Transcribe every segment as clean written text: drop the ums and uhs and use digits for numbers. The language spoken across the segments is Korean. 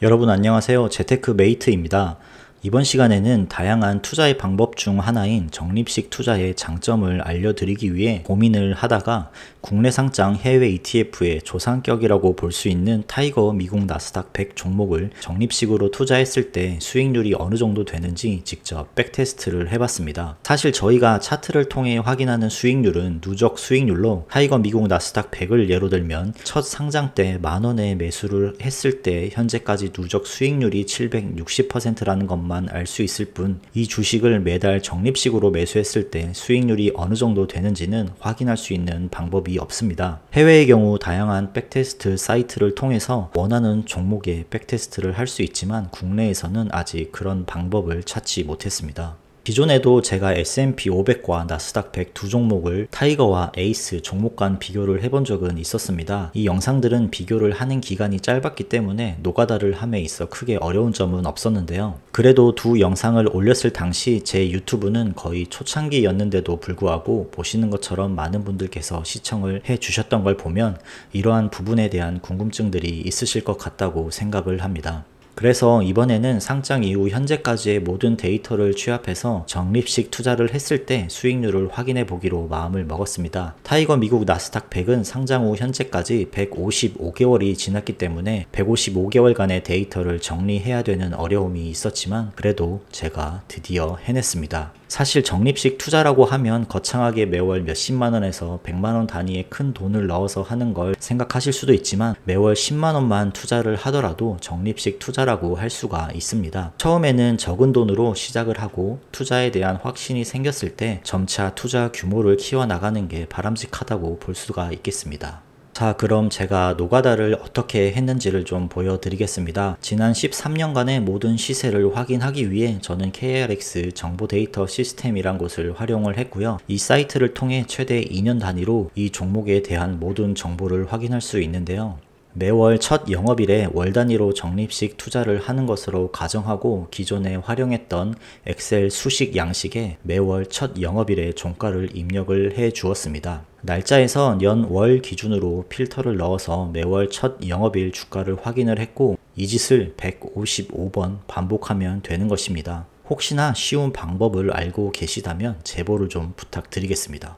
여러분 안녕하세요. 재테크메이트입니다. 이번 시간에는 다양한 투자의 방법 중 하나인 적립식 투자의 장점을 알려드리기 위해 고민을 하다가 국내 상장 해외 ETF의 조상격이라고 볼 수 있는 타이거 미국 나스닥 100 종목을 적립식으로 투자했을 때 수익률이 어느 정도 되는지 직접 백테스트를 해봤습니다. 사실 저희가 차트를 통해 확인하는 수익률은 누적 수익률로 타이거 미국 나스닥 100을 예로 들면 첫 상장 때 만원에 매수를 했을 때 현재까지 누적 수익률이 760%라는 것만 알 수 있을 뿐, 이 주식을 매달 적립식으로 매수했을 때 수익률이 어느 정도 되는지는 확인할 수 있는 방법이 없습니다. 해외의 경우 다양한 백테스트 사이트를 통해서 원하는 종목의 백테스트를 할 수 있지만 국내에서는 아직 그런 방법을 찾지 못했습니다. 기존에도 제가 S&P 500과 나스닥 100 두 종목을 타이거와 에이스 종목 간 비교를 해본 적은 있었습니다. 이 영상들은 비교를 하는 기간이 짧았기 때문에 노가다를 함에 있어 크게 어려운 점은 없었는데요. 그래도 두 영상을 올렸을 당시 제 유튜브는 거의 초창기였는데도 불구하고 보시는 것처럼 많은 분들께서 시청을 해주셨던 걸 보면 이러한 부분에 대한 궁금증들이 있으실 것 같다고 생각을 합니다. 그래서 이번에는 상장 이후 현재까지의 모든 데이터를 취합해서 적립식 투자를 했을 때 수익률을 확인해 보기로 마음을 먹었습니다. 타이거 미국 나스닥 100은 상장 후 현재까지 155개월이 지났기 때문에 155개월간의 데이터를 정리해야 되는 어려움이 있었지만 그래도 제가 드디어 해냈습니다. 사실 적립식 투자라고 하면 거창하게 매월 몇십만원에서 100만원 단위의 큰 돈을 넣어서 하는 걸 생각하실 수도 있지만 매월 10만원만 투자를 하더라도 적립식 투자라고 할 수가 있습니다. 처음에는 적은 돈으로 시작을 하고 투자에 대한 확신이 생겼을 때 점차 투자 규모를 키워나가는 게 바람직하다고 볼 수가 있겠습니다. 자, 그럼 제가 노가다를 어떻게 했는지를 좀 보여드리겠습니다. 지난 13년간의 모든 시세를 확인하기 위해 저는 KRX 정보 데이터 시스템이란 곳을 활용을 했고요. 이 사이트를 통해 최대 2년 단위로 이 종목에 대한 모든 정보를 확인할 수 있는데요. 매월 첫 영업일에 월 단위로 적립식 투자를 하는 것으로 가정하고 기존에 활용했던 엑셀 수식 양식에 매월 첫 영업일에 종가를 입력을 해 주었습니다. 날짜에서 연, 월 기준으로 필터를 넣어서 매월 첫 영업일 주가를 확인을 했고 이 짓을 155번 반복하면 되는 것입니다. 혹시나 쉬운 방법을 알고 계시다면 제보를 좀 부탁드리겠습니다.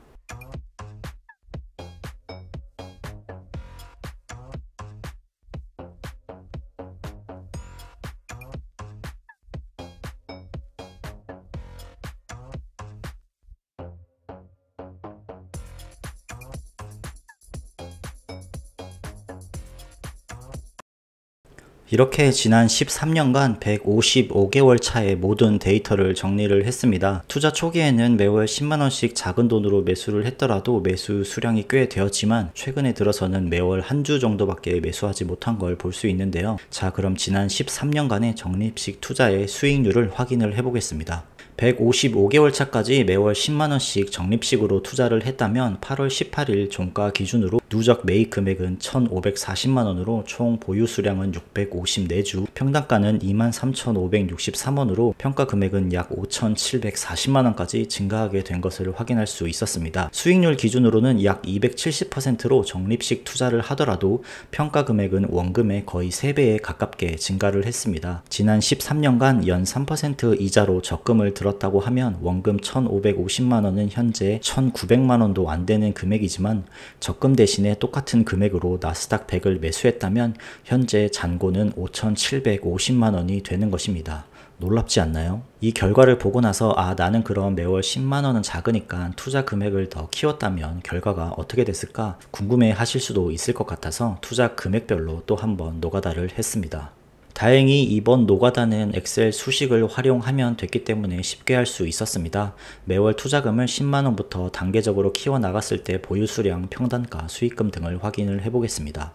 이렇게 지난 13년간 155개월 차의 모든 데이터를 정리를 했습니다. 투자 초기에는 매월 10만원씩 작은 돈으로 매수를 했더라도 매수 수량이 꽤 되었지만 최근에 들어서는 매월 한 주 정도밖에 매수하지 못한 걸 볼 수 있는데요. 자, 그럼 지난 13년간의 적립식 투자의 수익률을 확인을 해보겠습니다. 155개월 차까지 매월 10만원씩 적립식으로 투자를 했다면 8월 18일 종가 기준으로 누적 매입 금액은 1,540만원으로 총 보유 수량은 654주, 평당가는 23,563원으로 평가 금액은 약 5,740만원까지 증가하게 된 것을 확인할 수 있었습니다. 수익률 기준으로는 약 270%로 적립식 투자를 하더라도 평가 금액은 원금의 거의 3배에 가깝게 증가를 했습니다. 지난 13년간 연 3% 이자로 적금을 들었다고 하면 원금 1,550만원은 현재 1,900만원도 안 되는 금액이지만 적금 대신에 똑같은 금액으로 나스닥 100을 매수했다면 현재 잔고는 5,750만원이 되는 것입니다. 놀랍지 않나요? 이 결과를 보고 나서 나는 그럼 매월 10만원은 작으니까 투자 금액을 더 키웠다면 결과가 어떻게 됐을까 궁금해 하실 수도 있을 것 같아서 투자 금액별로 또 한번 노가다를 했습니다. 다행히 이번 노가다는 엑셀 수식을 활용하면 됐기 때문에 쉽게 할 수 있었습니다. 매월 투자금을 10만원부터 단계적으로 키워나갔을 때 보유 수량, 평단가, 수익금 등을 확인을 해보겠습니다.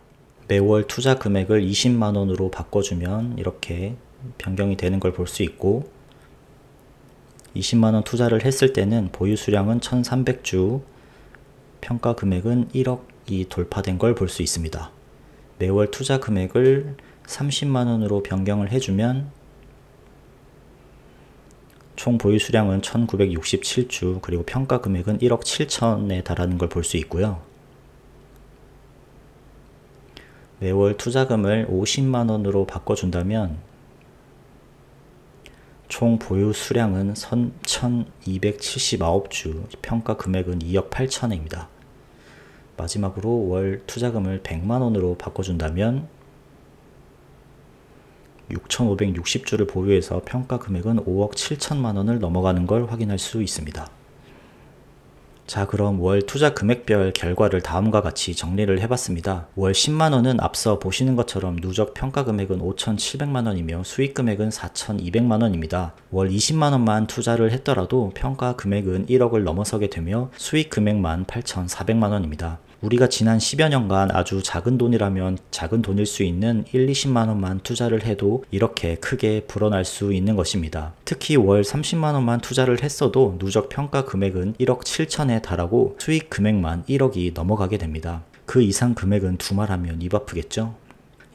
매월 투자 금액을 20만원으로 바꿔주면 이렇게 변경이 되는 걸 볼 수 있고 20만원 투자를 했을 때는 보유 수량은 1300주, 평가 금액은 1억이 돌파된 걸 볼 수 있습니다. 매월 투자 금액을 30만원으로 변경을 해주면 총 보유 수량은 1967주, 그리고 평가 금액은 1억 7천에 달하는 걸 볼 수 있고요. 매월 투자금을 50만원으로 바꿔준다면 총 보유 수량은 3,279주, 평가 금액은 2억 8천입니다. 마지막으로 월 투자금을 100만원으로 바꿔준다면 6,560주를 보유해서 평가 금액은 5억 7천만원을 넘어가는 걸 확인할 수 있습니다. 자, 그럼 월 투자 금액별 결과를 다음과 같이 정리를 해봤습니다. 월 10만원은 앞서 보시는 것처럼 누적 평가 금액은 5,700만원이며 수익 금액은 4,200만원입니다. 월 20만원만 투자를 했더라도 평가 금액은 1억을 넘어서게 되며 수익 금액만 8,400만원입니다. 우리가 지난 10여 년간 아주 작은 돈이라면 작은 돈일 수 있는 1, 20만원만 투자를 해도 이렇게 크게 불어날 수 있는 것입니다. 특히 월 30만원만 투자를 했어도 누적 평가 금액은 1억 7천에 달하고 수익 금액만 1억이 넘어가게 됩니다. 그 이상 금액은 두말하면 입 아프겠죠?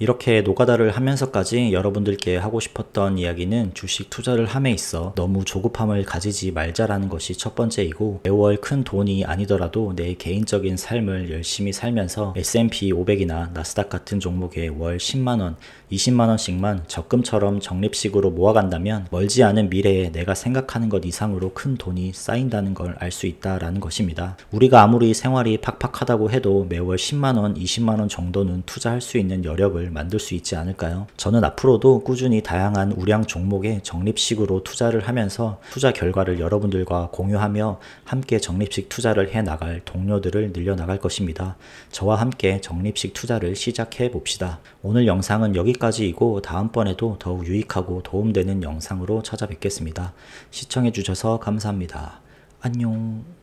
이렇게 노가다를 하면서까지 여러분들께 하고 싶었던 이야기는 주식 투자를 함에 있어 너무 조급함을 가지지 말자라는 것이 첫 번째이고, 매월 큰 돈이 아니더라도 내 개인적인 삶을 열심히 살면서 S&P 500이나 나스닥 같은 종목에 월 10만원, 20만원씩만 적금처럼 적립식으로 모아간다면 멀지 않은 미래에 내가 생각하는 것 이상으로 큰 돈이 쌓인다는 걸 알 수 있다라는 것입니다. 우리가 아무리 생활이 팍팍하다고 해도 매월 10만원, 20만원 정도는 투자할 수 있는 여력을 만들 수 있지 않을까요? 저는 앞으로도 꾸준히 다양한 우량 종목에 적립식으로 투자를 하면서 투자 결과를 여러분들과 공유하며 함께 적립식 투자를 해 나갈 동료들을 늘려나갈 것입니다. 저와 함께 적립식 투자를 시작해 봅시다. 오늘 영상은 여기까지이고 다음번에도 더욱 유익하고 도움되는 영상으로 찾아뵙겠습니다. 시청해 주셔서 감사합니다. 안녕.